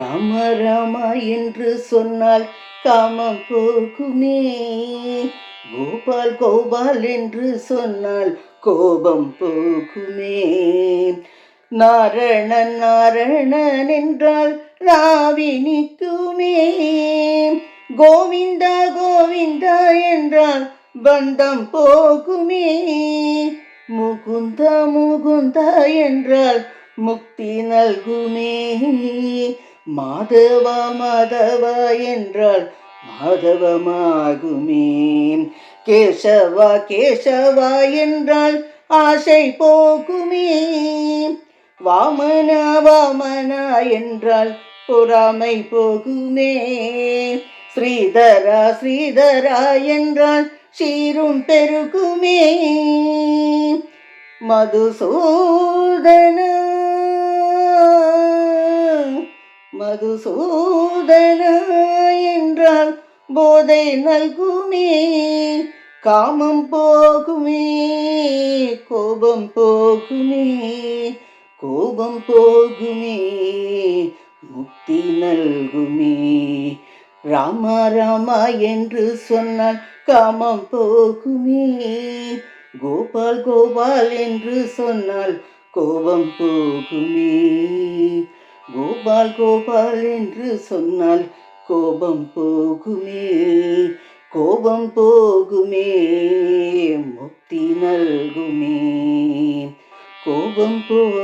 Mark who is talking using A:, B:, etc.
A: ராம ராமா என்று சொன்னால் காமம் போகுமே. கோபால் கோபால் என்று சொன்னால் கோபம் போகுமே. நாரணன் நாரணன் என்றால் ராவினிக்குமே. கோவிந்தா கோவிந்தா என்றால் பந்தம் போகுமே. முகுந்தா முகுந்தா என்றால் முக்தி நல்குமே. மாதவா மாதவா என்றால் மாதவமாகுமே. கேசவா கேசவா என்றால் ஆசை போகுமே. வாமனா வாமனா என்றால் பொறாமை போகுமே. ஸ்ரீதரா ஸ்ரீதரா என்றால் சீரும் பெருகுமே. மதுசூதனா மதுசூதனா என்றால் போதை நல்குமே. காமம் போகுமே, கோபம் போகுமே. கோபம் போகுமே, முக்தி நல்குமே. ராமா ராமா என்று சொன்னால் காமம் போகுமே. கோபால் கோபால் என்று சொன்னால் கோபம் போகுமே. கோபால் கோபால் என்று சொன்னால் கோபம் போகுமே. கோபம் போகுமே, முக்தி நல்குமே. கோபம் போ